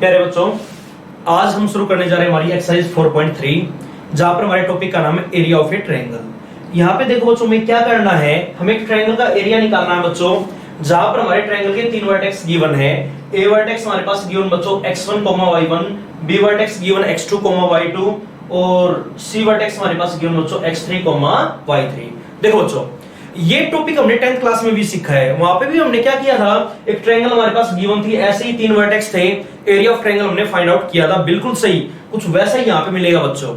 प्यारे बच्चों, आज हम शुरू करने जा रहे हैं हमारी एक्सरसाइज 4.3 जहां पर हमारे टॉपिक का नाम है एरिया ऑफ ए ट्रायंगल। यहाँ पे देखो बच्चों, हमें क्या करना है, हमें एक ट्रायंगल का एरिया निकालना है बच्चों, जहां पर हमारे ट्रायंगल के तीन वर्टेक्स गिवन है। ए वर्टेक्स हमारे पास गिवन बच्चों x1, y1, B vertex given x2, y2 और सी वर्टेक्स हमारे पास गिवन बच्चों x3, y3। देखो बच्चों, ये टॉपिक हमने 10th क्लास में भी सीखा है। वहां पे भी हमने क्या किया था, एक ट्रायंगल हमारे पास गिवन थी, ऐसे ही तीन वर्टेक्स थे, एरिया ऑफ ट्रायंगल हमने फाइंड आउट किया था। बिल्कुल सही, कुछ वैसा ही यहाँ पे मिलेगा बच्चों।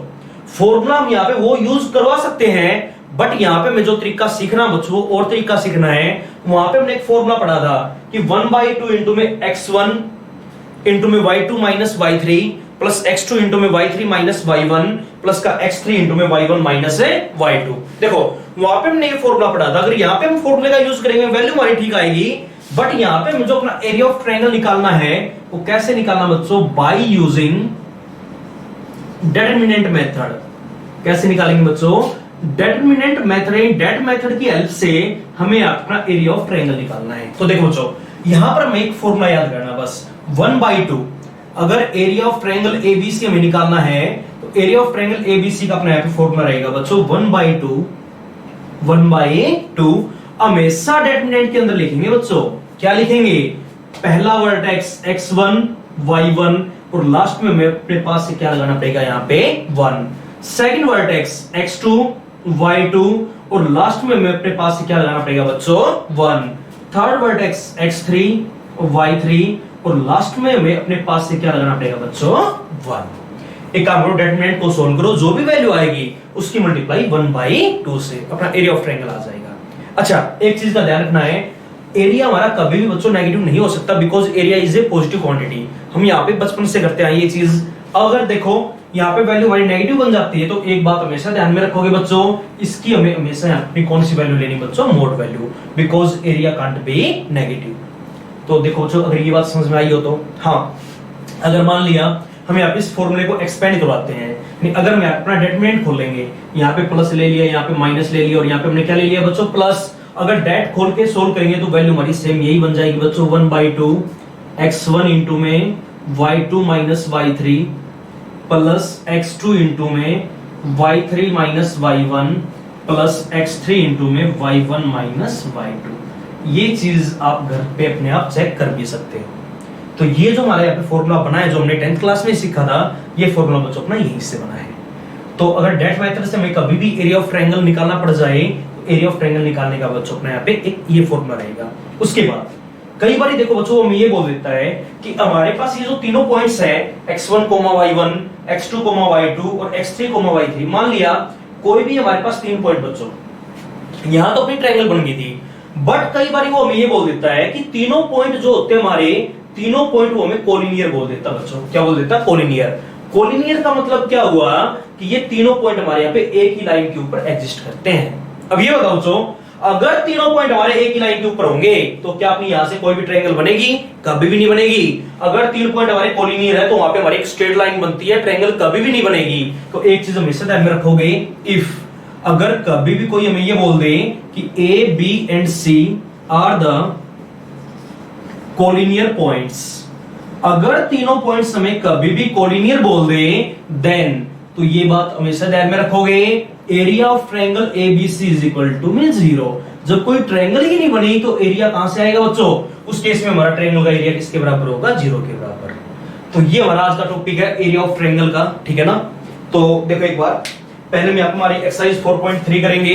फॉर्मूला हम यहाँ पे वो यूज करवा सकते हैं, बट यहाँ पे मैं जो तरीका सीखना बच्चों और तरीका सीखना है, वहां पे हमने एक फॉर्मूला पढ़ा था कि 1/2 इंटू में x1 इंटू में y2 minus y3 plus x2 into में y3 माइनस y1 प्लस का x3 इंटू में y1 माइनस y2। देखो वहां पे हमने ये फॉर्मूला पढ़ा था। अगर यहाँ पे हम फॉर्मूले का यूज करेंगे वैल्यू हमारी ठीक आएगी, बट यहाँ पे मुझे अपना एरिया ऑफ ट्रायंगल निकालना है। वो कैसे निकालना बच्चों, बाय यूजिंग डिटरमिनेंट मेथड। कैसे निकालेंगे बच्चों, डिटरमिनेंट मेथड। डेट मेथड की हेल्प से हमें अपना एरिया ऑफ ट्रायंगल निकालना है। तो देखो बच्चों, यहां पर हमें एक फॉर्मूला याद करना, बस 1/2। अगर एरिया ऑफ ट्रायंगल एबीसी हमें निकालना है तो एरिया ऑफ ट्रायंगल एबीसी का अपना यहाँ पे फॉर्मूला रहेगा बच्चों 1/2 हमेशा डिटरमिनेंट के अंदर लिखेंगे बच्चों। क्या लिखेंगे, पहला वर्टेक्स x1 y1 और लास्ट में हमें अपने पास से क्या लगाना पड़ेगा, यहाँ पे 1। सेकंड वर्टेक्स x2 y2 और लास्ट में हमें अपने पास से क्या लगाना पड़ेगा बच्चों, 1। थर्ड वर्टेक्स x3 y3 और लास्ट में हमें अपने पास से क्या लगाना पड़ेगा बच्चों, 1। एक काम करो, डिटरमिनेंट को सोल्व करो, जो भी वैल्यू आएगी उसकी मल्टीप्लाई 1/2 से अपना एरिया ऑफ ट्रायंगल आ जाएगा। अच्छा, एक चीज का ध्यान रखना है, एरिया हमारा कभी भी बच्चों नेगेटिव नहीं हो सकता, because area is a positive quantity. हम यहाँ पे बचपन से करते हैं ये चीज। अगर देखो यहाँ पे वैल्यू हमारी नेगेटिव बन जाती है तो एक बात हमेशा ध्यान में रखोगे बच्चों, इसकी हमें हमेशा अपनी कौन सी वैल्यू लेनी बच्चों, mode value, because area can't be negative. तो देखो बच्चों, अगर ये बात समझ में आई हो तो हाँ, अगर मान लिया हम यहाँ पे इस फॉर्मूले को एक्सपेंड करवाते हैं, अगर हम अपना डिटरमिनेंट खोलेंगे, यहाँ पे प्लस ले लिया, यहाँ पे माइनस ले लिया और यहाँ पे हमने क्या ले लिया बच्चों, प्लस। अगर डेट खोल के सोल्व करेंगे तो वैल्यू हमारी सेम यही बन जाएगी बच्चों, 1/2 x1 इंटू में y2 minus y3 plus x2 into में y3 minus y1 plus x3 into में y1 माइनस y2। ये चीज आप घर पे अपने आप चेक कर भी सकते हो। तो ये जो हमारे यहाँ पे फॉर्मूला बना है, जो हमने 10th क्लास में सीखा था, ये फॉर्मूला बच्चों अपना यहीं से बना है। तो अगर डेट मेथड से हमें कभी भी एरिया ऑफ ट्रायंगल निकालना पड़ जाए तो एरिया ऑफ ट्रायंगल निकालने का बच्चों अपने यहाँ पे एक ये फॉर्मूला रहेगा। उसके बाद कई बार देखो बच्चों, हमें ये बोल देता है कि हमारे पास ये जो तीनों पॉइंट्स है x1, y1, x2, y2 और x3, y3, मान लिया कोई भी हमारे पास तीन पॉइंट बच्चों, यहां तो अपनी ट्रायंगल बन गई थी, बट कई बार वो हमें ये बोल देता है कि तीनों पॉइंट जो होते हैं हमारे, तीनों पॉइंट वो हमें कोलिनियर बोल देता बच्चों। क्या बोल देता, कोलिनियर। कोलिनियर का मतलब क्या हुआ कि ये तीनों पॉइंट हमारे यहाँ पे एक ही लाइन के ऊपर एग्जिस्ट करते हैं। अब ये बताओ बच्चों, अगर तीनों पॉइंट हमारे एक ही लाइन के ऊपर होंगे तो क्या अपनी यहां से कोई भी ट्रायंगल बनेगी, कभी भी नहीं बनेगी। अगर तीन पॉइंट हमारे कोलिनियर है तो वहां पे हमारी एक स्ट्रेट लाइन बनती है, ट्रायंगल कभी भी नहीं बनेगी। तो एक चीज हमेशा ध्यान में रखोगे, इफ अगर कभी भी कोई हमें ये बोल दे कि A B and C are the collinear points, अगर तीनों पॉइंट्स हमें कभी भी कोलिनियर बोल दे, देन तो ये बात हमेशा ध्यान में रखोगे, area of triangle ABC is equal to में 0। जब कोई ट्रायंगल ही नहीं बनी तो एरिया कहां से आएगा बच्चों, उस केस में हमारा ट्रायंगल का एरिया किसके बराबर होगा, 0 के बराबर। तो ये हमारा आज का टॉपिक है एरिया ऑफ ट्रायंगल का, ठीक है ना। तो देखो एक बार पहले में आप हमारी एक्सरसाइज 4.3 करेंगे।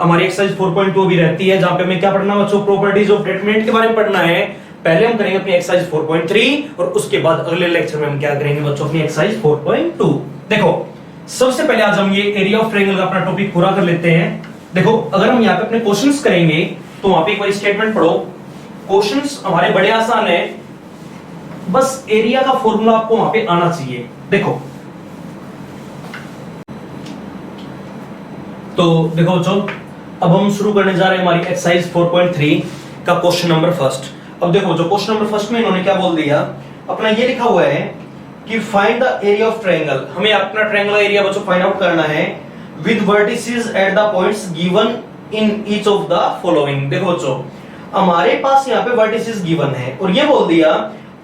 हमारी एक्सरसाइज 4.2 भी रहती है, जहां पे हमें क्या पढ़ना बच्चों, प्रॉपर्टीज ऑफ डिटरमिनेंट के बारे में पढ़ना है। पहले हम करेंगे अपनी एक्सरसाइज 4.3 और उसके बाद अगले लेक्चर में हम क्या करेंगे बच्चों, अपनी एक्सरसाइज 4.2। देखो सबसे पहले आज हम ये एरिया ऑफ ट्रायंगल का अपना टॉपिक पूरा कर लेते हैं। देखो अगर हम यहाँ पे अपने क्वेश्चंस करेंगे तो वहां पे एक बार स्टेटमेंट पढ़ो। क्वेश्चंस हमारे बड़े आसान है, बस एरिया का फॉर्मूला आपको वहां पे आना चाहिए। देखो तो देखो बच्चों, अब हम शुरू करने जा रहे हैं हमारी एक्सरसाइज 4.3 का क्वेश्चन नंबर फर्स्ट। अब देखो बच्चों, क्वेश्चन नंबर फर्स्ट में इन्होंने क्या बोल दिया, अपना ये लिखा हुआ है कि find the area of triangle. हमें अपना ट्रायंगल एरिया बच्चों फाइंड आउट करना है with vertices at the points given in each of the following. देखो बच्चों, हमारे पास यहाँ पे वर्टिसेस गिवन है और ये बोल दिया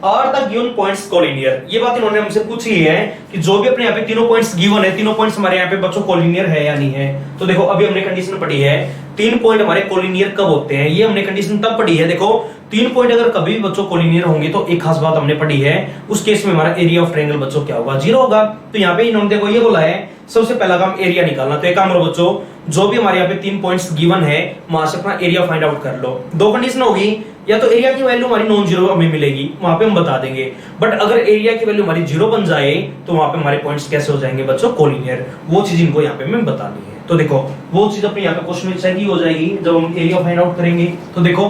are the given points collinear. ये बात इन्होंने हमसे पूछी है कि जो भी अपने यहाँ पे तीनों पॉइंट्स गिवन है, तीनों पॉइंट्स हमारे यहाँ पे बच्चों कोलिनियर है या नहीं है। तो देखो अभी हमने कंडीशन पढ़ी है 3 पॉइंट हमारे कोलिनियर कब होते हैं, ये हमने कंडीशन तब पढ़ी है। देखो 3 पॉइंट अगर कभी भी बच्चों कोलिनियर होंगे तो एक खास बात हमने पढ़ी है, उस केस में हमारा एरिया ऑफ ट्रायंगल बच्चों क्या होगा, 0 होगा। तो यहाँ पे इन्होंने देखो ये बोला है सबसे पहला काम एरिया निकालना। तो एक काम करो बच्चों, जो भी हमारे यहाँ पे 3 पॉइंट्स गिवन है वहां से अपना एरिया फाइंड आउट कर लो। 2 कंडीशन होगी, या तो एरिया की वैल्यू हमारी नॉन जीरो हमें मिलेगी, वहां पे हम बता देंगे। बट अगर एरिया की वैल्यू हमारी 0 बन जाए तो वहां पे हमारे पॉइंट्स कैसे हो जाएंगे बच्चों, कोलिनियर। वो चीज इनको यहाँ पे हमें बतानी है। तो देखो वो चीज अपने यहाँ पे क्वेश्चन में सही हो जाएगी जब हम एरिया फाइंड आउट करेंगे। तो देखो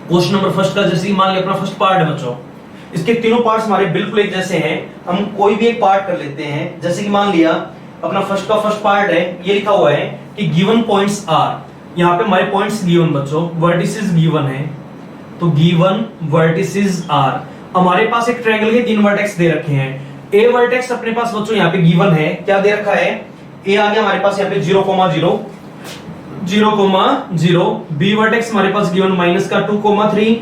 क्वेश्चन नंबर फर्स्ट का जैसे मान लिया अपना फर्स्ट पार्ट है बच्चों, इसके तीनों पार्ट्स हमारे बिल्कुल एक जैसे हैं। हम कोई भी एक पार्ट कर लेते हैं, जैसे कि मान लिया अपना फर्स्ट का फर्स्ट पार्ट है, ये लिखा हुआ है कि गिवन पॉइंट्स आर। यहाँ पे हमारे पॉइंट्स गिवन बच्चों, वर्टिसेस गिवन है, तो गिवन वर्टिसेस आर। हमारे पास एक ट्रायंगल के 3 वर्टेक्स दे रखे हैं। ए वर्टेक्स अपने पास बच्चों यहाँ पे गिवन है, क्या दे रखा है, ए आ गया हमारे पास यहाँ पे 0,0 0,0। बी वर्टेक्स हमारे पास गिवन -2,3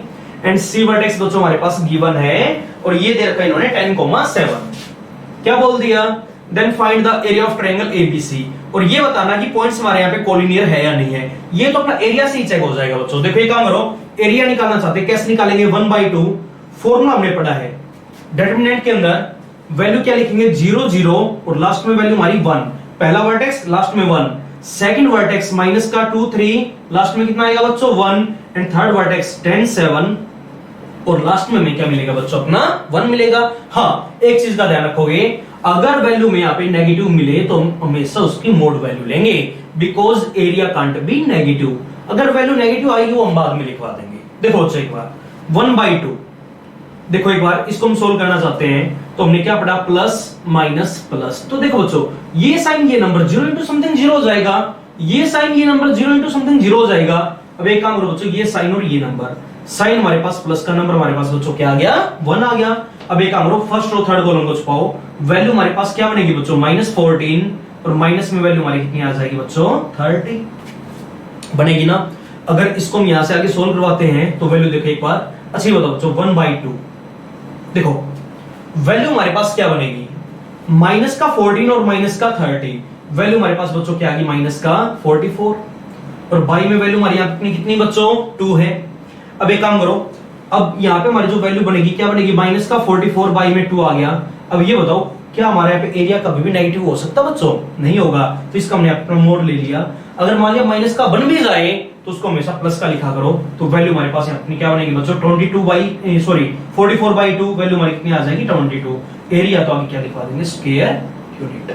एंड सी वर्टेक्स बच्चों हमारे पास गिवन है और ये दे रखा है इन्होंने 10,7। क्या बोल दिया, then find the area of triangle ABC, और ये बताना कि पॉइंट्स हमारे यहाँ पे कोलिनियर है या नहीं है। ये तो अपना एरिया से ही चेक हो जाएगा बच्चों। देखो ये काम करो, एरिया निकालना चाहते हैं, कैसे निकालेंगे, 1/2 फॉर्मूला हमने पढ़ा है। डिटरमिनेंट के अंदर वैल्यू क्या लिखेंगे, 0 0 और लास्ट में वैल्यू हमारी 1। पहला वर्टेक्स लास्ट में 1, सेकंड वर्टेक्स -2 3 लास्ट में कितना आएगा बच्चों 1, एंड थर्ड वर्टेक्स 10 7 और लास्ट में हमें क्या मिलेगा बच्चों, अपना 1 मिलेगा। हाँ एक चीज का ध्यान रखोगे, अगर वैल्यू में यहाँ पे नेगेटिव मिले तो हम हमेशा उसकी मोड वैल्यू लेंगे, because area can't be negative. अगर वैल्यू नेगेटिव आएगी वो हम बाद में लिखवा देंगे। देखो बच्चों एक बार 1/2, देखो एक बार इसको हम सोल्व करना चाहते हैं तो हमने क्या पढ़ा, प्लस माइनस प्लस। तो देखो बच्चों ये साइन ये नंबर 0 इंटू समथिंग 0 हो जाएगा, ये साइन ये नंबर 0 इंटू समथिंग 0 हो जाएगा। अब एक काम करो बच्चों, ये साइन और ये नंबर, साइन हमारे पास प्लस का नंबर हमारे पास बच्चों क्या आ गया, 1 आ गया। अब एक काम करो, फर्स्ट और थर्ड कॉलम को छुपाओ, वैल्यू हमारे पास क्या बनेगी बच्चों, -14 और माइनस में वैल्यू हमारी कितनी आ जाएगी बच्चों, 30 बनेगी ना। अगर इसको हम यहां से आगे सोल्व करवाते हैं तो वैल्यू देखो एक बार अच्छी बताओ बच्चों, 1/2। देखो वैल्यू हमारे पास क्या बनेगी, -14 और -30, वैल्यू हमारे पास बच्चों क्या आ गई, -44 और बाई में वैल्यू हमारी यहाँ कितनी बच्चों 2 है। अब एक काम करो, अब यहाँ पे हमारी जो वैल्यू बनेगी क्या बनेगी, -44 बाई में 2 आ गया। अब ये बताओ क्या हमारे यहाँ पे एरिया कभी भी नेगेटिव हो सकता बच्चों, नहीं होगा। तो इसका हमने अपना मोड ले लिया। अगर मान लिया माइनस का बन भी जाए तो उसको हमेशा प्लस का लिखा करो, तो वैल्यू हमारे पास यहाँ अपनी क्या बनेगी बच्चों, 44/2 वैल्यू हमारी कितनी आ जाएगी 22। एरिया तो आगे क्या लिखवा देंगे, स्क्वायर यूनिट।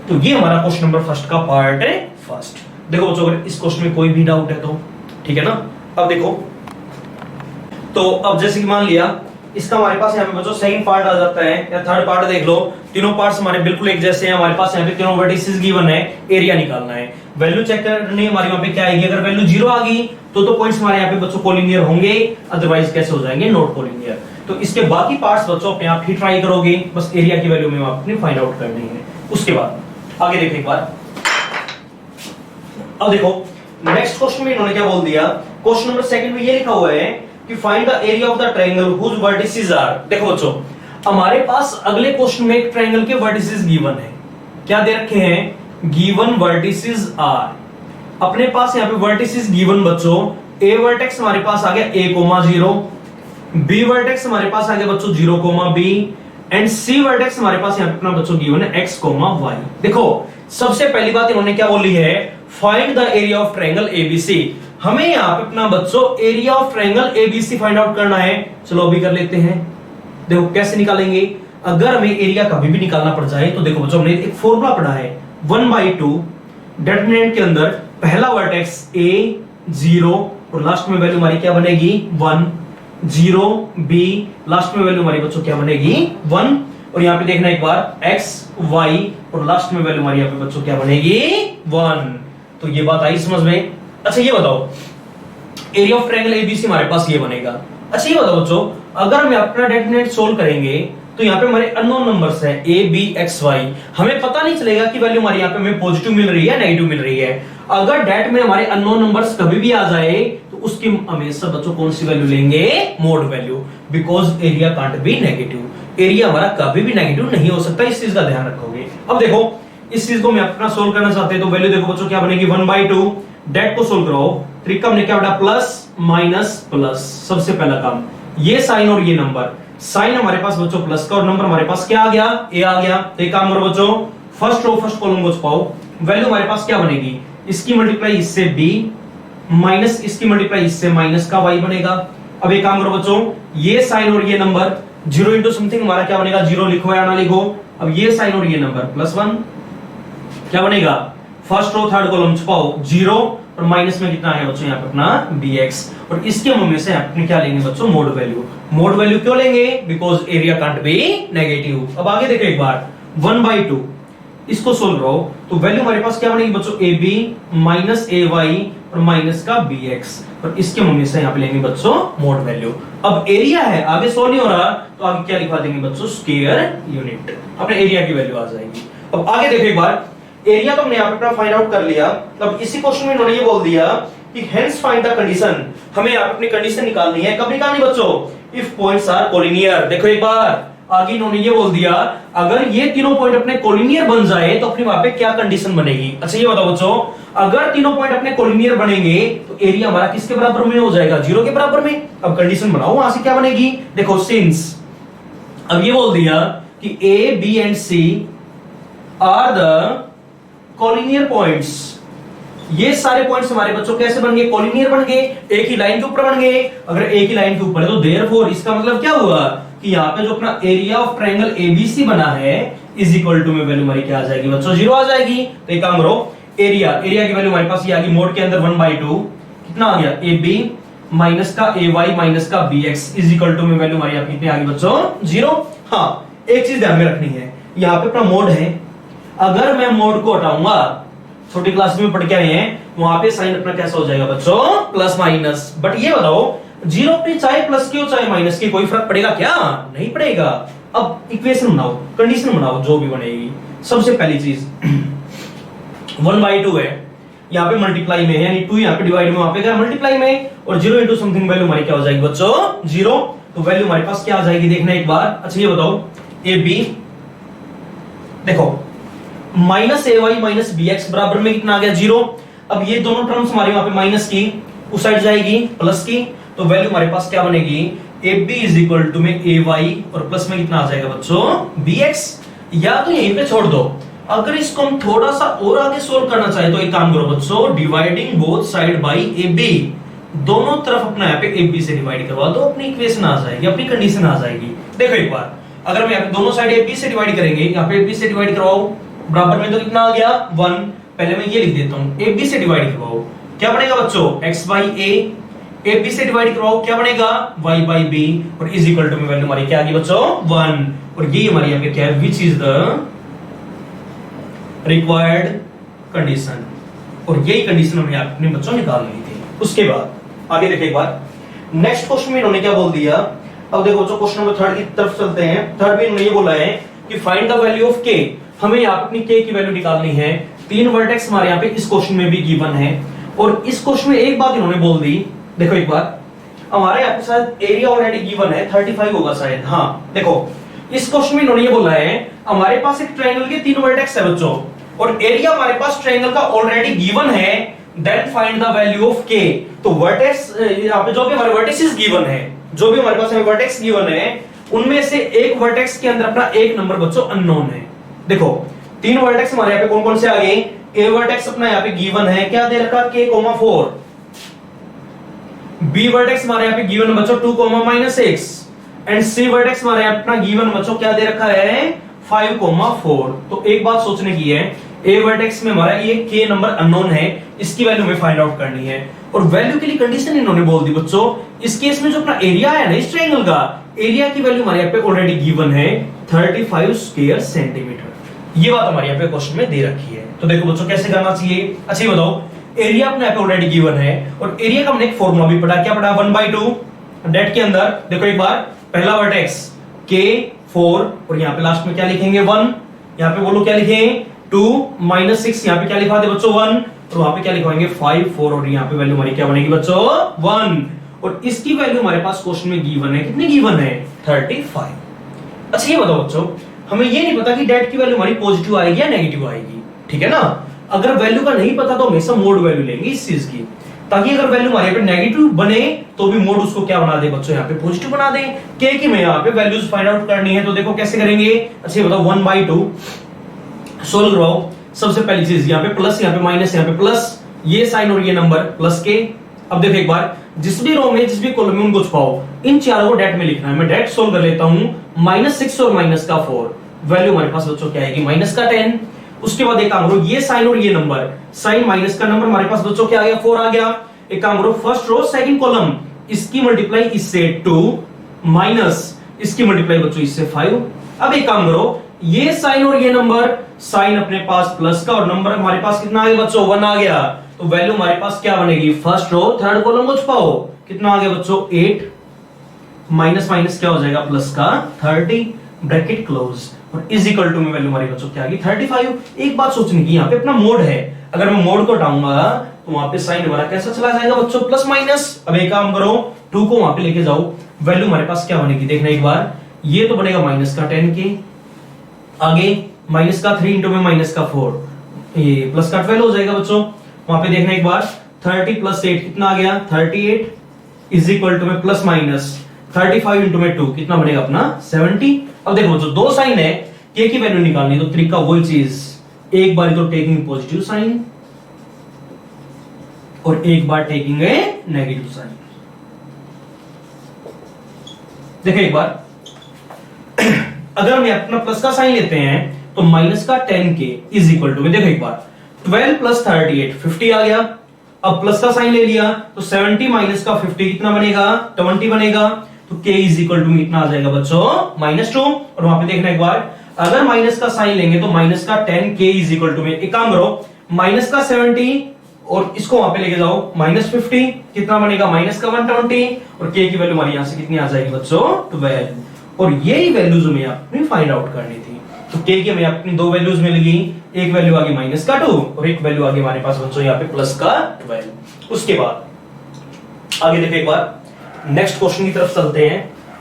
तो ये हमारा क्वेश्चन नंबर फर्स्ट का पार्ट है फर्स्ट। देखो बच्चों अगर इस क्वेश्चन में कोई भी डाउट है तो ठीक है ना। अब देखो तो अब जैसे कि मान लिया इसका हमारे पास यहाँ पे बच्चों सेकंड पार्ट आ जाता है या थर्ड पार्ट देख लो, तीनों पार्ट्स हमारे बिल्कुल एक जैसे हैं। हमारे पास यहाँ पे तीनों वर्टिसेस गिवन है, एरिया निकालना है, वैल्यू चेक करनी हमारी वहां पे क्या आएगी। अगर वैल्यू 0 आ गई तो पॉइंट्स हमारे यहाँ पे बच्चों कोलिनियर होंगे, अदरवाइज कैसे हो जाएंगे, नॉट कोलिनियर। तो इसके बाकी पार्ट्स बच्चों अपने आप ही ट्राई करोगे, बस एरिया की वैल्यू में अपनी फाइंड आउट करनी है। उसके बाद आगे देखो एक बार। अब देखो नेक्स्ट क्वेश्चन में इन्होंने क्या बोल दिया, क्वेश्चन नंबर सेकंड में ये लिखा हुआ है कि find the area of the triangle whose vertices are. देखो बच्चों हमारे पास अगले क्वेश्चन में एक ट्रायंगल के वर्टिसेस गिवन है, क्या दे रखे हैं, गिवन वर्टिसेस आर। अपने पास यहाँ पे वर्टिसेस गिवन बच्चों, ए वर्टेक्स हमारे पास आ गया a,0, बी वर्टेक्स हमारे पास आ गया बच्चों 0,b एंड सी वर्टेक्स हमारे पास यहाँ पे अपना बच्चों गिवन है x,y। देखो सबसे पहली बात इन्होंने क्या बोली है, find the area of triangle ABC. हमें यहाँ पे अपना बच्चों area of triangle ABC find out करना है। चलो अभी कर लेते हैं। देखो कैसे निकालेंगे, अगर हमें एरिया कभी भी निकालना पड़ जाए तो देखो बच्चों हमने एक फॉर्मूला पढ़ा है 1/2। डिटरमिनेंट के अंदर पहला वर्टेक्स a 0 और लास्ट में वैल्यू हमारी क्या बनेगी 1, 0 b लास्ट में वैल्यू हमारी बच्चों क्या बनेगी 1, और यहाँ पे देखना एक बार x y और लास्ट में वैल्यू हमारी यहाँ पे बच्चों क्या बनेगी 1। तो ये बात आई समझ में। अच्छा ये बताओ एरिया ऑफ ट्रायंगल एबीसी हमारे पास ये बनेगा। अच्छा ये बताओ बच्चों अगर हम अपना डेटर्मिनेंट सोल्व करेंगे तो यहाँ पे हमारे अननोन नंबर्स है a b x y, हमें पता नहीं चलेगा कि वैल्यू हमारी यहाँ पे हमें पॉजिटिव मिल रही है नेगेटिव मिल रही है। अगर डेट में हमारे अननोन नंबर्स कभी भी आ जाए तो उसकी हमेशा बच्चों कौन सी वैल्यू लेंगे, mode value, because area can't be negative. Area हमारा कभी भी नेगेटिव नहीं हो सकता, इस चीज का ध्यान रखोगे। अब देखो इस चीज को मैं अपना सोल्व करना चाहते हैं तो वैल्यू देखो बच्चों क्या बनेगी 1/2। डेट को सोल्व कराओ, तरीका हमने क्या बेटा प्लस माइनस प्लस। सबसे पहला काम ये साइन और ये नंबर, साइन हमारे पास बच्चों प्लस का और नंबर हमारे पास क्या आ गया ए आ गया। तो एक काम करो बच्चों फर्स्ट रो फर्स्ट कॉलम को छुपाओ, वैल्यू हमारे पास क्या बनेगी इसकी मल्टीप्लाई इससे b माइनस इसकी मल्टीप्लाई इससे माइनस का y बनेगा। अब एक काम करो बच्चों ये साइन और ये नंबर 0 इंटू समथिंग हमारा क्या बनेगा 0 लिखो या ना लिखो। अब ये साइन और ये नंबर +1 क्या बनेगा फर्स्ट रो थर्ड कॉलम छुपाओ 0 और माइनस में कितना है बच्चों यहाँ पे अपना bx और इसके में से अपने क्या लेंगे बच्चों मोड वैल्यू। मोड वैल्यू क्यों लेंगे because area can't be negative. अब आगे देखो एक बार 1/2 इसको सोल्व करो तो वैल्यू हमारे पास क्या बनेगी बच्चों ab माइनस ay और माइनस का bx और इसके मम्मी से यहाँ पे लेंगे बच्चों मोड वैल्यू। अब एरिया है आगे सोल्व नहीं हो रहा तो आगे क्या लिखवा देंगे बच्चों स्क्वायर यूनिट, अपने एरिया की वैल्यू आ जाएगी। अब आगे देखो एक बार एरिया तो हमने यहाँ पे फाइंड आउट कर लिया। अब इसी क्वेश्चन में इन्होंने ये बोल दिया कि हेंस फाइंड द कंडीशन, हमें यहाँ पे अपनी कंडीशन निकालनी है। कब निकालनी बच्चों इफ पॉइंट्स आर कोलिनियर। देखो एक बार आगे इन्होंने ये बोल दिया अगर ये तीनों पॉइंट अपने कोलिनियर बन जाए तो अपनी वहां पे क्या कंडीशन बनेगी। अच्छा ये बताओ बच्चों अगर तीनों पॉइंट अपने कोलिनियर बनेंगे तो एरिया हमारा किसके बराबर में हो जाएगा 0 के बराबर में। अब कंडीशन बनाओ वहां से क्या बनेगी देखो सिंस अब ये बोल दिया कि A B and C are the collinear points, ये सारे पॉइंट्स हमारे बच्चों कैसे बन गए कोलिनियर बन गए, एक ही लाइन के ऊपर बन गए। अगर एक ही लाइन के ऊपर है तो देयरफॉर इसका मतलब क्या हुआ कि यहाँ पे जो अपना एरिया ऑफ ट्रायंगल एबीसी बना है इज इक्वल टू में वैल्यू हमारी क्या आ जाएगी बच्चों 0 आ जाएगी। तो एक काम करो एरिया की वैल्यू हमारे पास ये आ गई मोड के अंदर 1/2 कितना आ गया ab माइनस का ay माइनस का bx इज इक्वल टू में वैल्यू हमारी यहाँ कितनी आ गई बच्चों 0। हाँ एक चीज ध्यान में रखनी है यहाँ पे अपना मोड है, अगर मैं मोड को हटाऊंगा छोटी क्लास में पढ़ के आए हैं वहां पे साइन अपना कैसा हो जाएगा बच्चों प्लस माइनस। बट ये बताओ 0 पे चाहे प्लस की हो चाहे माइनस की कोई फर्क पड़ेगा क्या नहीं पड़ेगा। अब इक्वेशन बनाओ कंडीशन बनाओ जो भी बनेगी। सबसे पहली चीज 1/2 है यहाँ पे मल्टीप्लाई में है यानी 2 यहाँ पे डिवाइड में वहां पे क्या मल्टीप्लाई में और 0 इंटू समथिंग वैल्यू हमारी क्या हो जाएगी बच्चों 0। तो वैल्यू हमारे पास क्या आ जाएगी देखना एक बार। अच्छा ये बताओ ab देखो माइनस ay माइनस bx बराबर में कितना आ गया 0। अब ये दोनों टर्म्स हमारे वहां पे माइनस की उस साइड जाएगी प्लस की तो वैल्यू हमारे पास क्या बनेगी ab इज इक्वल टू में ay और प्लस में कितना आ जाएगा बच्चों bx। या तो यहीं पे छोड़ दो, अगर इसको हम थोड़ा सा और आगे सोल्व करना चाहे तो एक काम करो बच्चों dividing both side by ab, दोनों तरफ अपना यहाँ पे ab से डिवाइड करवा दो अपनी इक्वेशन आ जाएगी अपनी कंडीशन आ जाएगी। देखो एक बार अगर मैं दोनों साइड ab से डिवाइड करेंगे यहाँ पे ab से डिवाइड करवाओ बराबर में तो कितना आ गया 1। पहले मैं ये लिख देता हूं ab से डिवाइड करवाओ क्या बनेगा बच्चों x बाई a, ab से डिवाइड करवाओ क्या बनेगा y बाई b और इज इक्वल टू में वैल्यू हमारी क्या आ गई बच्चों 1। और ये हमारी यहाँ पे क्या है which is the required condition और यही कंडीशन हमें अपने बच्चों निकालनी थी। उसके बाद आगे देखिए एक बार नेक्स्ट क्वेश्चन में इन्होंने क्या बोल दिया। अब देखो बच्चों क्वेश्चन नंबर 3 की तरफ चलते हैं। थर्ड में इन्होंने ये बोला है कि find the value of k, हमें यहाँ पे अपनी k की वैल्यू निकालनी है। 3 वर्टेक्स हमारे यहाँ पे इस क्वेश्चन में भी गिवन है और इस क्वेश्चन में एक बात इन्होंने बोल दी। देखो एक बार हमारे यहाँ पे शायद एरिया ऑलरेडी गिवन है 35 होगा शायद। हाँ देखो इस क्वेश्चन में इन्होंने ये बोला है हमारे पास एक ट्रायंगल के 3 वर्टेक्स है बच्चों और एरिया हमारे पास ट्रायंगल का ऑलरेडी गिवन है, then find the value of k। तो वर्टेक्स यहाँ पे जो भी हमारे वर्टिसेस गिवन है, जो भी हमारे पास वर्टेक्स गिवन है उनमें से एक वर्टेक्स के अंदर अपना एक नंबर बच्चों अननोन है। देखो 3 वर्टेक्स हमारे यहाँ पे कौन कौन से आ गए। ए वर्टेक्स अपना यहाँ पे गिवन है क्या दे रखा k, 4। बी वर्टेक्स हमारे यहाँ पे गिवन बच्चों 2, -6 एंड सी वर्टेक्स हमारे यहाँ अपना गिवन बच्चों क्या दे रखा है 5, 4। तो एक बात सोचने की है ए वर्टेक्स में हमारा ये k नंबर अननोन है, इसकी वैल्यू हमें फाइंड आउट करनी है और वैल्यू के लिए कंडीशन इन्होंने बोल दी बच्चों। इस केस में जो अपना एरिया है ना इस ट्रायंगल का एरिया की वैल्यू हमारे यहाँ पे ऑलरेडी गिवन है 35 स्क्वायर सेंटीमीटर। ये बात हमारे यहाँ पे क्वेश्चन में दे रखी है। तो देखो बच्चों कैसे करना चाहिए। अच्छा ये बताओ एरिया अपने यहाँ पे ऑलरेडी गिवन है और एरिया का हमने एक फॉर्मूला भी पढ़ा, क्या पढ़ा 1/2। डेट के अंदर देखो एक बार पहला वर्टेक्स k4 और यहाँ पे लास्ट में क्या लिखेंगे 1, यहाँ पे बोलो क्या लिखें 2 -6, यहाँ पे क्या लिखा दे बच्चों 1 और वहां पे क्या लिखवाएंगे 5, 4 और यहाँ पे वैल्यू हमारी क्या बनेगी बच्चों 1। और इसकी वैल्यू हमारे पास क्वेश्चन में गिवन है, कितनी गिवन है 35। अच्छा ये बताओ बच्चों, हमें ये नहीं पता कि डेट की वैल्यू हमारी पॉजिटिव आएगी या नेगेटिव आएगी, ठीक है ना। अगर वैल्यू का नहीं पता तो हमेशा मोड वैल्यू लेंगे इस चीज की, ताकि अगर वैल्यू हमारे पे नेगेटिव बने तो भी मोड उसको क्या बना दे बच्चों, यहाँ पे पॉजिटिव बना दे। के की मैं यहाँ पे वैल्यूज फाइंड आउट करनी है, तो देखो कैसे करेंगे। अच्छा ये बताओ 1/2 सोल्व करवाओ। सबसे पहली चीज यहाँ पे प्लस, यहाँ पे माइनस, यहाँ पे प्लस, ये साइन और ये नंबर प्लस के। अब देखो एक बार जिस भी रो में जिस भी कॉलम में उनको छुपाओ, इन चारों को डेट में लिखना है। मैं डेट सोल्व कर लेता हूं, -6 और माइनस का 4, वैल्यू हमारे पास बच्चों क्या आएगी माइनस का 10। उसके बाद एक काम करो, ये साइन और ये नंबर, साइन माइनस का नंबर हमारे पास बच्चों क्या आ गया 4 आ गया। एक काम करो, फर्स्ट रो सेकंड कॉलम, इसकी मल्टीप्लाई इससे 2 माइनस इसकी मल्टीप्लाई बच्चों इससे 5। अब एक काम करो, ये साइन और ये नंबर, साइन अपने पास प्लस का और नंबर हमारे पास कितना आ गया बच्चों 1 आ गया, तो वैल्यू हमारे पास क्या बनेगी फर्स्ट रो थर्ड कॉलम को छुपाओ, कितना आ गया बच्चों 8 माइनस माइनस क्या हो जाएगा प्लस का 30 ब्रैकेट क्लोज और इज इक्वल टू में वैल्यू हमारी बच्चों क्या आ गई 35। एक बात सोचने की, यहाँ पे अपना मोड है, अगर मैं मोड को हटाऊंगा तो वहां पे साइन हमारा कैसा चला जाएगा बच्चों प्लस माइनस। अब एक काम करो 2 को वहां पे लेके जाओ, वैल्यू हमारे पास क्या बनेगी देखना एक बार, ये तो बनेगा माइनस का 10 के, आगे माइनस का 3 इंटू में माइनस का 4, ये प्लस का 12 हो जाएगा बच्चों। वहां पे देखना एक बार 30 प्लस 8 कितना आ गया 38 इज इक्वल टू में प्लस माइनस 35 इंटू में 2 कितना बनेगा अपना 70। अब देखो बच्चों दो साइन है, के की वैल्यू निकालनी तो तरीका वही चीज, एक बार तो टेकिंग पॉजिटिव साइन और एक बार टेकिंग ए नेगेटिव साइन। देखो एक बार अगर हम अपना प्लस का साइन लेते हैं तो माइनस का 10 के इज इक्वल टू में देखो एक बार 12 प्लस 38 50 आ गया। अब प्लस का साइन ले लिया तो 70 माइनस का 50 कितना बनेगा 20 बनेगा, तो k इज इक्वल टू में कितना आ जाएगा बच्चों -2। और वहां पे देखना एक बार, अगर माइनस का साइन लेंगे तो माइनस का 10 k इज इक्वल टू में एक काम करो माइनस का 70 और इसको वहां पे लेके जाओ -50 कितना बनेगा माइनस का 120 और k की वैल्यू हमारी यहां से कितनी आ जाएगी बच्चों 12। और यही वैल्यूज हमें अपनी फाइंड आउट करनी थी, तो k की हमें अपनी दो वैल्यूज मिल गई, एक वैल्यू आ गई माइनस का 2 और एक वैल्यू आ गई हमारे पास बच्चों यहाँ पे प्लस का 12। उसके बाद आगे देखो एक बार नेक्स्ट क्वेश्चन की तरफ चलते हैं।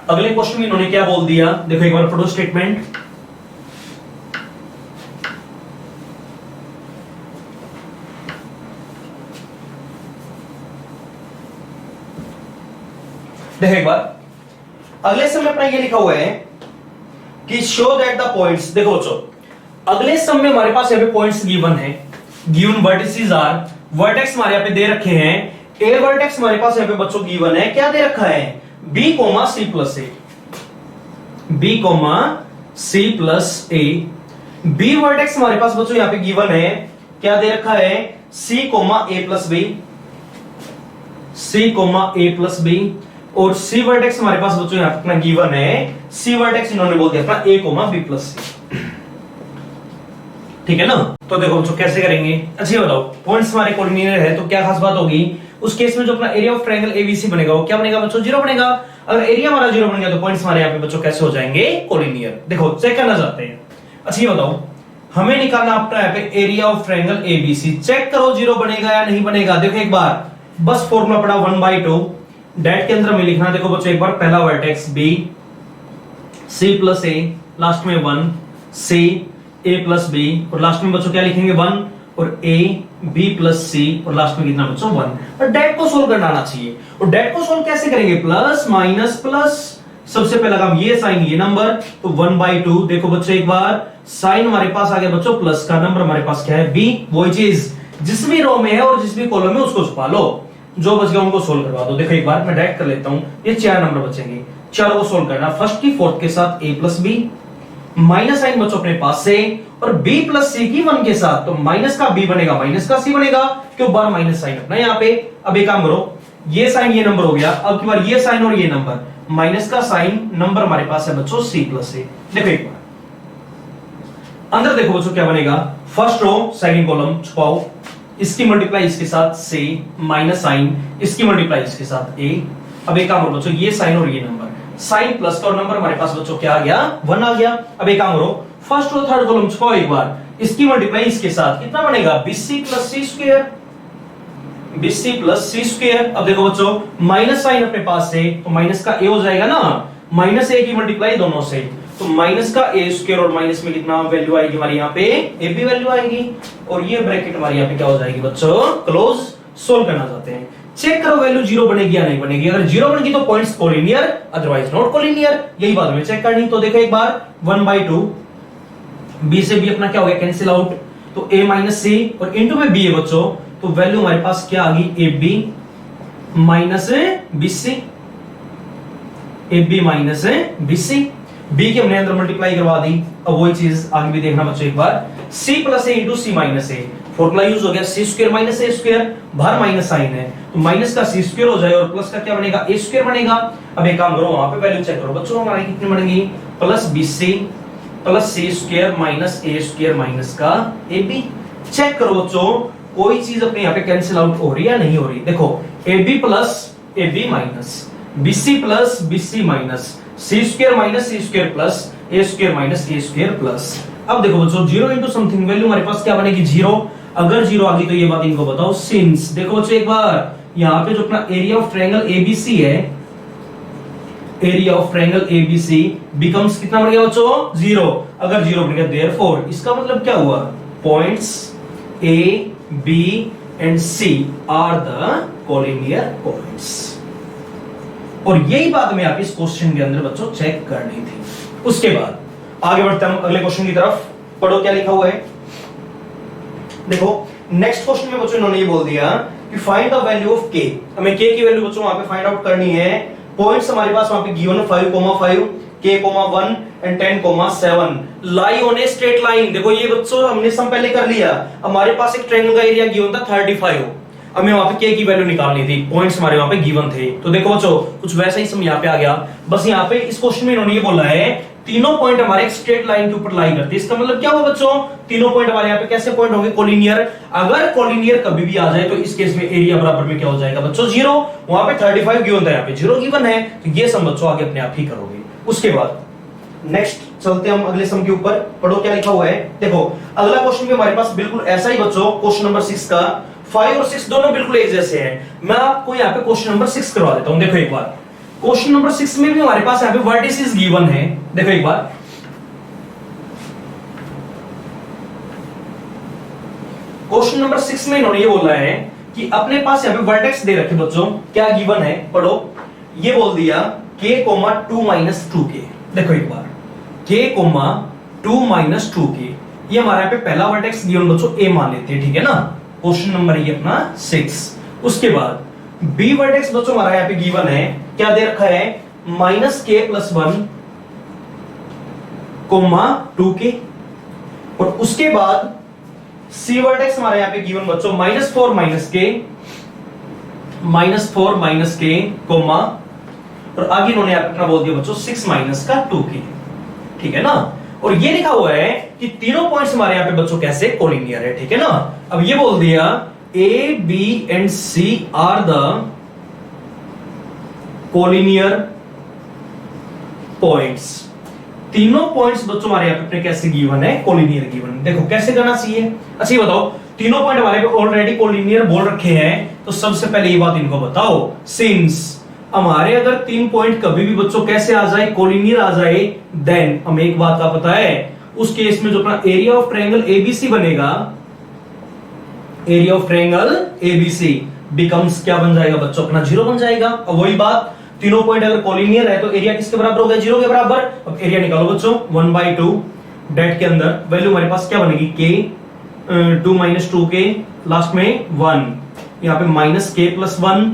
अगले क्वेश्चन में इन्होंने क्या बोल दिया देखो एक बार पढ़ो स्टेटमेंट। देखो एक बार अगले समय अपना ये लिखा हुआ है कि शो दैट द पॉइंट्स, देखो बच्चों अगले सम में हमारे पास यहाँ पे पॉइंट्स गिवन है, गिवन वर्टिसेस आर, वर्टेक्स हमारे यहाँ पे दे रखे हैं, ए वर्टेक्स हमारे पास यहाँ पे बच्चों गिवन है, क्या दे रखा है b c plus A, b c plus A. B vertex हमारे पास बच्चों यहाँ पे गिवन है, क्या दे रखा है c a plus B, c a plus B और c वर्टेक्स हमारे पास बच्चों यहाँ पे अपना गिवन है, c वर्टेक्स इन्होंने बोल दिया अपना a b प्लस सी, ठीक है ना। तो देखो बच्चों कैसे करेंगे, अच्छा बताओ पॉइंट्स हमारे कोलिनियर है तो क्या खास बात होगी, उस केस में जो अपना एरिया ऑफ ट्रायंगल एबीसी बनेगा वो क्या बनेगा बच्चों 0 बनेगा। अगर एरिया हमारा 0 बन गया तो पॉइंट्स हमारे यहाँ पे बच्चों कैसे हो जाएंगे कोलिनियर। देखो चेक करना चाहते हैं, अच्छा ये बताओ हमें निकालना अपना यहाँ पे area of triangle ABC, check करो 0 बनेगा या नहीं बनेगा। देखो एक बार बस फॉर्मूला पड़ा 1/2 डेट के अंदर में लिखना, देखो बच्चों एक बार पहला vertex b c plus a last में 1 c a प्लस b और लास्ट में बच्चों क्या लिखेंगे 1 और a b प्लस c और लास्ट में कितना बच्चों 1। और डेट को सोल्व करना आना चाहिए, और डेट को सोल्व कैसे करेंगे प्लस माइनस प्लस, सबसे पहला काम ये साइन ये नंबर तो 1/2। देखो बच्चों एक बार साइन हमारे पास आ गया बच्चों प्लस का, नंबर हमारे पास क्या है b, वही चीज जिस भी रो में है और जिस भी कॉलम में उसको छुपा लो, जो बच गया उनको सोल्व करवा दो। देखो एक बार मैं डायरेक्ट कर लेता हूं, ये 4 नंबर बचेंगे, चारों को सोल्व करना, फर्स्ट की फोर्थ के साथ a plus b, minus sign बच्चों अपने पास से और b प्लस c की 1 के साथ, तो माइनस का b बनेगा माइनस का c बनेगा, क्यों बार माइनस साइन अपना यहाँ पे। अब एक काम करो ये साइन ये नंबर हो गया, अब की बार ये साइन और ये नंबर, माइनस का साइन नंबर हमारे पास है बच्चों c प्लस a। देखो एक बार अंदर देखो बच्चों क्या बनेगा, फर्स्ट रो सेकंड कॉलम छुपाओ, इसकी मल्टीप्लाई इसके साथ c माइनस साइन इसकी मल्टीप्लाई इसके साथ a। अब एक काम करो बच्चों ये साइन और ये नंबर, साइन प्लस का और नंबर हमारे पास बच्चों क्या आ गया 1 आ गया। अब एक काम करो फर्स्ट रो थर्ड कॉलम छुपाओ एक बार, इसकी मल्टीप्लाई इसके साथ कितना बनेगा bc plus c square, BC plus C square. अब देखो बच्चों माइनस साइन अपने पास से, तो माइनस का ए हो जाएगा ना, माइनस ए की मल्टीप्लाई दोनों से, तो माइनस का ए स्क्वायर और माइनस में कितना वैल्यू आएगी हमारी यहाँ पे ए बी वैल्यू आएगी, और ये ब्रैकेट हमारी यहाँ पे क्या हो जाएगी बच्चों क्लोज। सोल्व करना चाहते हैं, चेक करो वैल्यू जीरो बनेगी या नहीं बनेगी। अगर जीरो बनेगी तो points collinear, otherwise not collinear, यही बात हमें चेक करनी। तो देखो एक बार 1/2 बी से बी अपना क्या हो गया कैंसिल आउट, तो a माइनस सी और इनटू में b है बच्चों, तो वैल्यू हमारे पास क्या आ गई A B minus B C, A B minus B C, B के हमने अंदर मल्टीप्लाई करवा दी। अब वही चीज आगे भी देखना बच्चों एक बार, c प्लस ए इंटू सी माइनस ए, फॉर्मूला यूज हो गया सी स्क्वायर माइनस ए स्क्वायर, बाहर माइनस साइन है तो माइनस का सी स्क्वायर हो जाएगा और प्लस का क्या बनेगा ए स्क्वायर बनेगा। अब एक काम करो वहां पे वैल्यू चेक करो बच्चों, हमारी कितनी बनेगी plus B C plus C square minus A square minus का ए बी। चेक करो बच्चों कोई चीज अपने यहाँ पे कैंसिल आउट हो रही है या नहीं हो रही। देखो A B plus A B minus B C plus B C minus C square minus C square plus A square minus A square plus. अब देखो बच्चों जीरो इंटू समथिंग वैल्यू हमारे पास क्या बनेगी जीरो। अगर जीरो आ गई तो ये बात इनको बताओ सिंस, देखो बच्चों एक बार यहाँ पे जो अपना एरिया ऑफ ट्रायंगल एबीसी है, area of triangle ABC becomes कितना बन गया बच्चों जीरो। अगर जीरो बन गया देयरफॉर इसका मतलब क्या हुआ points A B and C are the collinear points. और यही बात में आप इस क्वेश्चन के अंदर बच्चों चेक करनी थी। उसके बाद आगे बढ़ते हम अगले क्वेश्चन की तरफ। पढ़ो क्या लिखा हुआ है। देखो नेक्स्ट क्वेश्चन में बच्चों इन्होंने ये बोल दिया कि फाइंड द वैल्यू ऑफ के। हमें के की वैल्यू बच्चों वहां पे फाइंड आउट करनी है। पॉइंट्स हमारे पास वहां पे given 5,5 k, 1 and 10, 7 lie on a straight line. देखो ये बच्चों हमने सम पहले कर लिया। हमारे पास एक ट्रायंगल का एरिया गिवन था 35, हमें वहां पे k की वैल्यू निकालनी थी, पॉइंट्स हमारे वहां पे गिवन थे। तो देखो बच्चों कुछ वैसा ही सम यहाँ पे आ गया। बस यहाँ पे इस क्वेश्चन में इन्होंने ये बोला है तीनों पॉइंट हमारे एक स्ट्रेट लाइन के ऊपर लाई करते हैं। इसका मतलब क्या हुआ बच्चों तीनों पॉइंट हमारे यहाँ पे कैसे पॉइंट होंगे कोलिनियर। अगर कोलिनियर कभी भी आ जाए तो इस केस में एरिया बराबर में क्या हो जाएगा बच्चों जीरो। वहां पे 35 गिवन था, यहाँ पे जीरो गिवन है, तो ये सम बच्चों आगे अपने आप ही करोगे। उसके बाद नेक्स्ट चलते हम अगले सम के ऊपर। पढ़ो क्या लिखा हुआ है। देखो अगला क्वेश्चन भी हमारे पास बिल्कुल ऐसा ही बच्चों, क्वेश्चन नंबर 6 का 5 और 6 दोनों बिल्कुल एक जैसे हैं। मैं आपको यहाँ पे क्वेश्चन नंबर 6 करवा देता हूं। देखो एक बार क्वेश्चन नंबर 6 में भी हमारे पास यहाँ पे वर्टिसेस गिवन है। देखो एक बार क्वेश्चन नंबर 6 में इन्होंने ये बोला है कि अपने पास यहाँ पे वर्टेक्स दे रखे बच्चों, क्या गिवन है पढ़ो। ये बोल दिया k, 2 माइनस 2k। देखो एक बार k, 2 माइनस 2k, ये हमारे यहाँ पे पहला वर्टेक्स गिवन बच्चों a मान लेते हैं, ठीक है ना। क्वेश्चन नंबर ये अपना 6। उसके बाद b वर्टेक्स बच्चों हमारा यहाँ पे गिवन है, क्या दे रखा है माइनस k प्लस 1 2k। और उसके बाद सी वर्टेक्स हमारे यहाँ पे गिवन बच्चों -4 माइनस के कोमा, और आगे इन्होंने अपना बोल दिया बच्चों 6 माइनस का 2k, ठीक है ना। और ये लिखा हुआ है कि तीनों पॉइंट्स हमारे यहाँ पे बच्चों कैसे कोलिनियर है, ठीक है ना। अब ये बोल दिया A B and C are the collinear points. तीनों पॉइंट्स बच्चों हमारे यहाँ पे कैसे गिवन है कोलिनियर गिवन। देखो कैसे करना चाहिए। अच्छा ये बताओ तीनों पॉइंट हमारे पे ऑलरेडी कोलिनियर बोल रखे हैं, तो सबसे पहले ये बात इनको बताओ सिंस हमारे अगर 3 पॉइंट कभी भी बच्चों कैसे आ जाए कोलिनियर आ जाए, देन हमें एक बात का पता है उस केस में जो अपना एरिया ऑफ ट्रायंगल एबीसी बनेगा, area of triangle ABC becomes क्या बन जाएगा बच्चों अपना जीरो बन जाएगा। अब वही बात तीनों पॉइंट अगर कोलिनियर है तो एरिया किसके बराबर हो गया जीरो के बराबर। अब एरिया निकालो बच्चों 1/2 डेट के अंदर वैल्यू हमारे पास क्या बनेगी k, 2 माइनस 2k लास्ट में 1, यहाँ पे minus k plus 1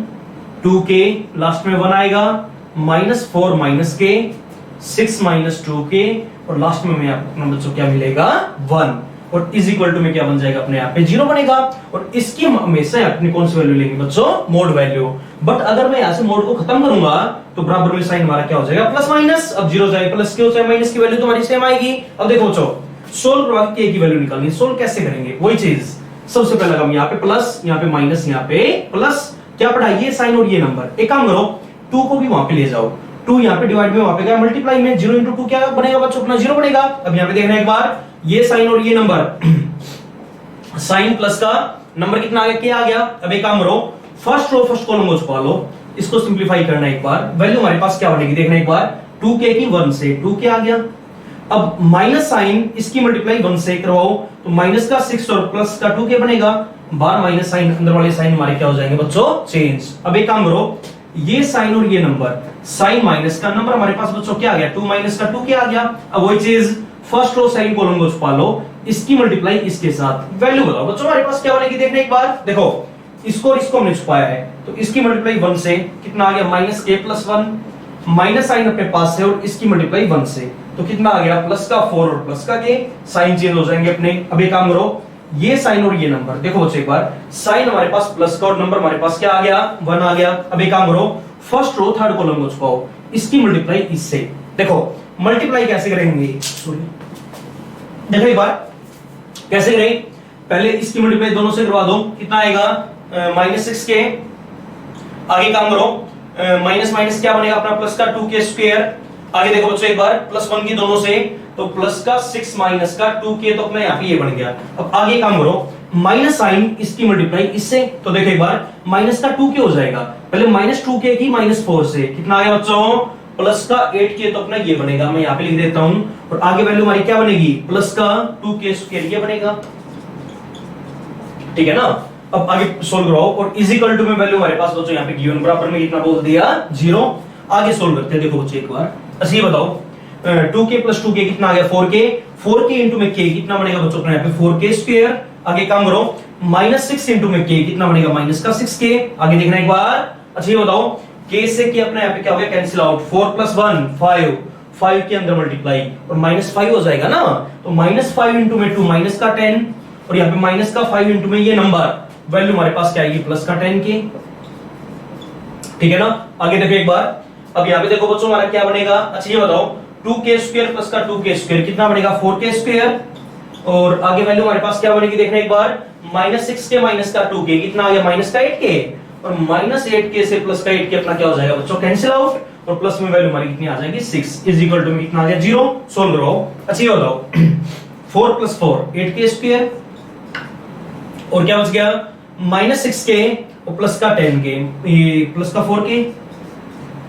2k last में 1 आएगा, -4 माइनस k 6 माइनस 2k और लास्ट में हमें अपना बच्चों क्या मिलेगा 1, और इज इक्वल टू में क्या बन जाएगा अपने यहाँ पे जीरो बनेगा। और इसकी हमेशा अपनी कौन सी वैल्यू लेंगे बच्चों मोड वैल्यू। बट अगर मैं यहाँ से मोड को खत्म करूंगा तो बराबर में साइन हमारा क्या हो जाएगा प्लस माइनस। अब जीरो जाएगा प्लस की हो जाए माइनस की वैल्यू तुम्हारी सेम आएगी। अब देखो बच्चों सोल्व करवा के की वैल्यू निकालनी, सोल्व कैसे करेंगे वही चीज। सबसे पहले हम यहाँ पे प्लस, यहाँ पे माइनस, यहाँ पे प्लस, क्या पढ़ा ये साइन और ये नंबर। एक काम करो 2 को भी वहां पे ले जाओ, 2 यहाँ पे डिवाइड में वहां पे क्या मल्टीप्लाई में 0 इंटू 2 क्या बनेगा बच्चों अपना जीरो बनेगा। अब यहाँ पे देखना एक बार ये साइन और ये नंबर, साइन प्लस का नंबर कितना आ गया, क्या आ गया। अब एक काम करो, फर्स्ट रो फर्स्ट कॉलम को छुपा लो, इसको सिंप्लीफाई करना एक बार। वैल्यू हमारे पास क्या बनेगी देखना एक बार, 2k की 1 से 2k आ गया। अब माइनस साइन इसकी मल्टीप्लाई 1 से करवाओ तो माइनस का 6 और प्लस का 2k बनेगा। बार माइनस साइन, अंदर वाले साइन हमारे क्या हो जाएंगे बच्चों, चेंज। अब एक काम करो, ये साइन और ये नंबर, साइन माइनस का नंबर हमारे पास बच्चों क्या आ गया, 2 माइनस का 2k आ गया। अब वही चीज फर्स्ट रो सेकंड कॉलम को छुपा लो, इसकी मल्टीप्लाई इसके साथ, वैल्यू बताओ बच्चों हमारे पास क्या बनेगी देखने एक बार। देखो इसको और इसको हमने छुपाया है तो इसकी मल्टीप्लाई 1 से कितना आ गया, minus k plus 1, minus sign अपने पास से और इसकी मल्टीप्लाई 1 से तो कितना आ गया, प्लस का 4 और प्लस का k, साइन चेंज हो जाएंगे अपने। अब एक काम करो, ये साइन और ये नंबर देखो बच्चों एक बार, साइन हमारे पास प्लस का और नंबर हमारे पास क्या आ गया, 1 आ गया। अब एक काम करो, फर्स्ट रो थर्ड कॉलम को छुपाओ, इसकी मल्टीप्लाई इससे। देखो मल्टीप्लाई कैसे करेंगे, सॉरी देखो एक बार कैसे करें, पहले इसकी मल्टीप्लाई दोनों से करवा दो, कितना आएगा -6k। आगे काम करो, माइनस माइनस क्या बनेगा अपना, प्लस का 2k स्क्वायर। आगे देखो बच्चों एक बार, +1 की दोनों से तो प्लस का 6 माइनस का 2k, तो अपना यहाँ पे ये बन गया। अब आगे काम करो, माइनस साइन इसकी मल्टीप्लाई इससे, तो देखो एक बार माइनस का 2k हो जाएगा, पहले -2k की -4 से कितना आया बच्चों, प्लस का 8k, तो अपना ये बनेगा, मैं यहाँ पे लिख देता हूं। और आगे वैल्यू हमारी क्या बनेगी, प्लस का 2k स्क्वायर ये बनेगा, ठीक है ना। अब आगे सोल्व कराओ और इज इक्वल टू में वैल्यू हमारे पास बच्चों यहाँ पे गिवन बराबर में कितना बोल दिया, 0। आगे सोल्व करते हैं, देखो बच्चों एक बार अच्छा ये बताओ, 2k प्लस 2k कितना आ गया, 4k, 4k इंटू में k कितना बनेगा बच्चों अपने यहाँ पे 4k स्क्वायर। आगे काम करो, -6 इंटू में k कितना बनेगा, माइनस का 6k। आगे देखना एक बार, अच्छा ये बताओ k से k अपने यहाँ पे क्या हो गया, कैंसिल आउट, 4 + 1 5, 5 के अंदर मल्टीप्लाई और -5 हो जाएगा ना, तो -5 इंटू में 2 माइनस का 10 और यहाँ पे माइनस का 5 इंटू में ये नंबर, वैल्यू हमारे पास क्या आएगी, प्लस का 10k, ठीक है ना। आगे देखो एक बार, अब यहाँ पे देखो बच्चों हमारा क्या बनेगा, अच्छा ये बताओ 2k स्क्वायर प्लस का 2k स्क्वायर कितना बनेगा, 4k स्क्वायर। और आगे वैल्यू हमारे पास क्या बनेगी देखना एक बार, -6k माइनस का 2k कितना आ गया, माइनस का 8k, और -8k से प्लस का 8k अपना क्या हो जाएगा बच्चों, कैंसिल आउट, और प्लस में वैल्यू हमारी कितनी आ जाएगी 6 इज इक्वल टू में कितना आ गया 0। सोल्व करो, अच्छा ये बताओ 4 + 4 8k स्क्वायर और क्या बच गया, -6k और प्लस का 10k, ये प्लस का 4k,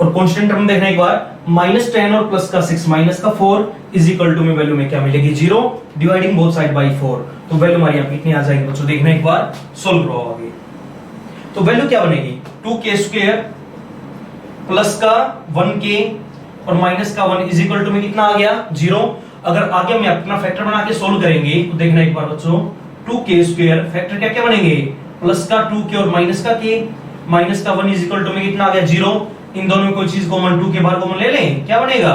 और कांस्टेंट टर्म देखना एक बार, -10 और प्लस का 6 माइनस का 4 इज इक्वल टू में वैल्यू में क्या मिलेगी 0, डिवाइडिंग बोथ साइड बाय 4, तो वैल्यू हमारी यहाँ पे कितनी आ जाएगी बच्चों, देखना एक बार, सोल्व करो आगे। तो वैल्यू क्या बनेगी, 2k स्क्वायर प्लस का 1k और माइनस का 1 इज इक्वल टू में कितना आ गया 0। अगर आगे हम अपना फैक्टर बना के सोल्व करेंगे तो देखना एक बार बच्चों, 2k स्क्वायर फैक्टर क्या क्या बनेंगे, प्लस का 2k और माइनस का k, माइनस का 1 इज इक्वल टू में कितना आ गया 0। इन दोनों में कोई चीज कॉमन, 2 के बार कॉमन ले लें, क्या बनेगा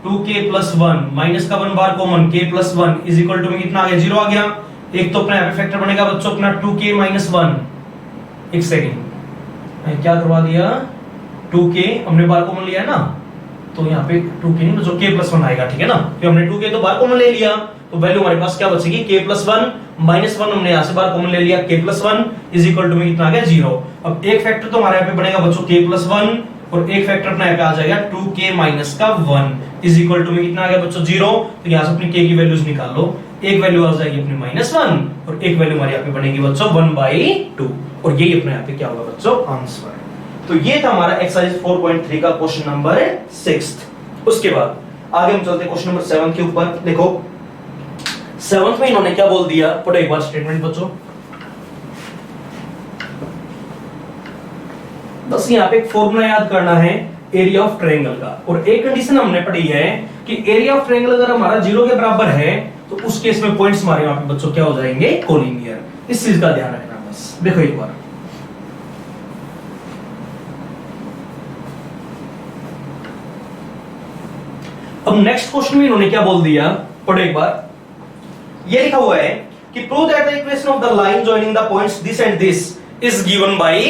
2k + 1 माइनस का 1 बार common, k + 1 is equal to में कितना आ गया 0 आ गया। एक तो अपना यहाँ पे फैक्टर बनेगा बच्चों अपना 2k - 1, एक सेकंड क्या करवा दिया, 2k हमने बार कॉमन लिया है ना, तो यहाँ पे 2k नहीं बच्चों k + 1 आएगा, ठीक है ना, तो हमने 2k तो बार कॉमन ले लिया, तो वैल्यू हमारे पास क्या बचेगी, k + 1 -1 हमने यहाँ से बार कॉमन ले लिया, k + 1 इज इक्वल टू में कितना आ गया 0। अब एक फैक्टर तो हमारे यहाँ पे बनेगा बच्चों k + 1 और एक फैक्टर अपना यहाँ पे आ जाएगा 2k - 1 इज इक्वल टू में कितना आ गया बच्चों 0। तो यहाँ से अपनी k की वैल्यूज निकाल लो, एक वैल्यू आ जाएगी अपनी -1 और एक वैल्यू हमारे यहाँ पे बनेगी बच्चों 1/2, और यही अपने यहाँ पे क्या होगा बच्चों आंसर। तो ये था हमारा एक्सरसाइज 4.3 का क्वेश्चन नंबर 6। उसके बाद आगे हम चलते हैं क्वेश्चन नंबर 7 के ऊपर। देखो 7th में इन्होंने क्या बोल दिया, पढ़ो एक बार स्टेटमेंट बच्चों। बस यहाँ पे एक फॉर्मूला याद करना है एरिया ऑफ ट्रायंगल का, और एक कंडीशन हमने पढ़ी है कि एरिया ऑफ ट्रायंगल अगर हमारा 0 के बराबर है तो उस केस में पॉइंट्स हमारे यहाँ पे बच्चों क्या हो जाएंगे, कोलिनियर। इस चीज का ध्यान रखना बस। देखो एक बार अब नेक्स्ट क्वेश्चन में इन्होंने क्या बोल दिया, पढ़ो एक बार। ये लिखा हुआ है कि prove that the equation of the line joining the points this and this is given by,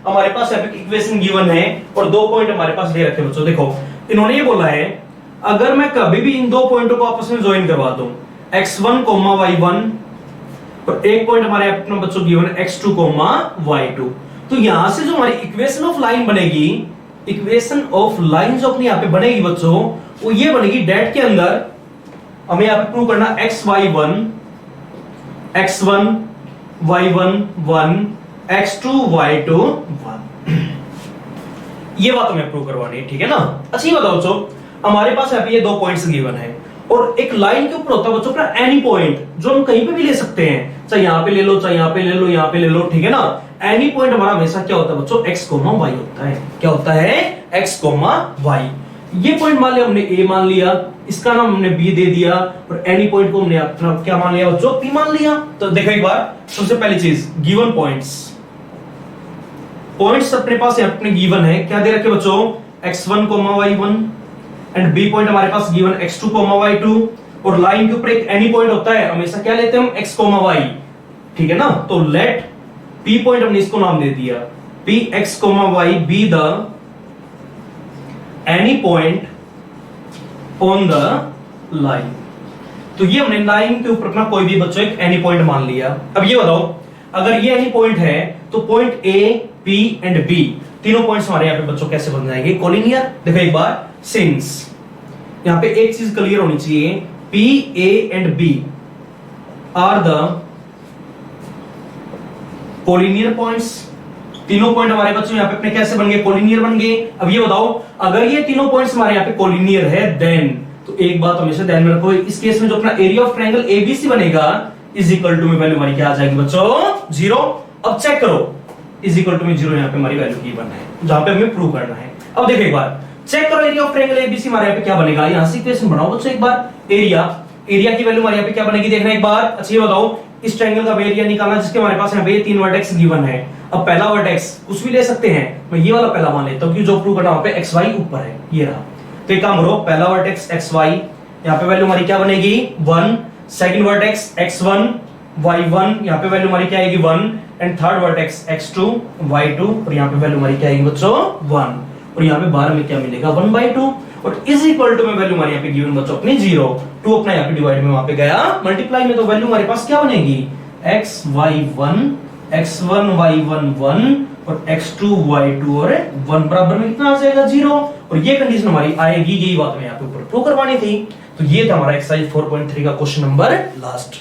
हमारे पास यहाँ पे इक्वेशन गिवन है और 2 पॉइंट हमारे पास दे रखे बच्चों। देखो इन्होंने ये बोला है अगर मैं कभी भी इन 2 पॉइंटों को आपस में ज्वाइन करवा दूं x1, y1, और एक पॉइंट हमारे अपने बच्चों गिवन x2, y2, तो यहां से जो हमारी इक्वेशन ऑफ लाइन बनेगी, इक्वेशन ऑफ लाइन जो अपनी यहाँ पे बनेगी बच्चों, वो ये बनेगी डेट के अंदर हमें यहाँ पे प्रूव करना x, y1, x1 y1 1, x2 y2 1। ये बात हमें प्रूव करवानी है, ठीक है ना। अच्छा ये बताओ बच्चों, हमारे पास यहाँ पे ये 2 पॉइंट्स गिवन है और एक लाइन के ऊपर होता है बच्चों अपना एनी पॉइंट, जो हम कहीं पे भी ले सकते हैं, चाहे यहाँ पे ले लो, चाहे यहाँ पे ले लो, यहाँ पे ले लो, ठीक है ना। एनी पॉइंट हमारा हमेशा क्या होता है बच्चों, x, y होता है। क्या होता है, x, y। ये पॉइंट मान लिया हमने a मान लिया, इसका नाम हमने b दे दिया और एनी पॉइंट को हमने अपना क्या मान लिया बच्चों, p मान लिया। तो देखो एक बार, सबसे पहली चीज गिवन पॉइंट्स अपने पास अपने गिवन है, क्या दे रखे बच्चों, x1, y1 and b point हमारे पास गिवन x2, y2 और लाइन के ऊपर एक एनी पॉइंट होता है, हमेशा क्या लेते हैं हम, x, y, ठीक है ना। तो लेट p पॉइंट हमने इसको नाम दे दिया, p x, y be the any point on the line. तो ये हमने लाइन के ऊपर अपना कोई भी बच्चों एक एनी पॉइंट मान लिया। अब ये बताओ, अगर ये एनी पॉइंट है तो point a, p and b तीनों पॉइंट्स हमारे यहाँ पे बच्चों कैसे बन जाएंगे, कोलिनियर। देखो एक बार, सिंस यहाँ पे एक चीज क्लियर होनी चाहिए, p, a and b are the collinear points. तीनों पॉइंट हमारे बच्चों यहाँ पे अपने कैसे बन गए, कोलिनियर बन गए। अब ये बताओ, अगर ये तीनों पॉइंट्स हमारे यहाँ पे कोलिनियर है देन, तो एक बात हमेशा ध्यान में रखो, इस केस में जो अपना एरिया ऑफ ट्रायंगल एबीसी बनेगा इज इक्वल टू में वैल्यू हमारी क्या आ जाएगी बच्चों, 0। अब चेक करो, इज इक्वल टू में 0 यहाँ पे हमारी वैल्यू की बनना है, जहां पे हमें प्रूव करना है। अब देखो एक बार, चेक करो एरिया ऑफ ट्रायंगल एबीसी हमारे यहाँ पे क्या बनेगा। यहां से इक्वेशन बनाओ बच्चों एक बार, एरिया की वैल्यू हमारे यहाँ पे क्या बनेगी देखना एक बार। अच्छा ये बताओ, इस ट्रायंगल का एरिया निकालना जिसके हमारे पास यहाँ पे 3 वर्टेक्स गिवन है। अब पहला वर्टेक्स कुछ भी ले सकते हैं, मैं ये वाला पहला मान लेता हूं, क्योंकि जो प्रूव करना वहां पे एक्स वाई ऊपर है, ये रहा। तो एक काम करो, पहला वर्टेक्स एक्स वाई, यहाँ पे वैल्यू हमारी क्या बनेगी 1। सेकंड वर्टेक्स x1 y1, यहाँ पे वैल्यू हमारी क्या आएगी 1 and third vertex x2 y2 और यहाँ पे वैल्यू हमारी क्या आएगी बच्चों 1 और यहाँ पे 12 में क्या मिलेगा 1/2 और इज इक्वल टू में वैल्यू हमारी यहाँ पे गिवन बच्चों अपनी 0, 2 अपना यहाँ पे डिवाइड में वहां पे गया, मल्टीप्लाई में तो वैल्यू हमारे पास क्या बनेगी xy1 x1 y1 1 और x2 y2 और 1 बराबर में कितना आ जाएगा 0 और ये कंडीशन हमारी आएगी, यही बात हमें यहाँ पे ऊपर प्रूव करवानी थी। तो ये था हमारा एक्सरसाइज 4.3 का क्वेश्चन नंबर लास्ट।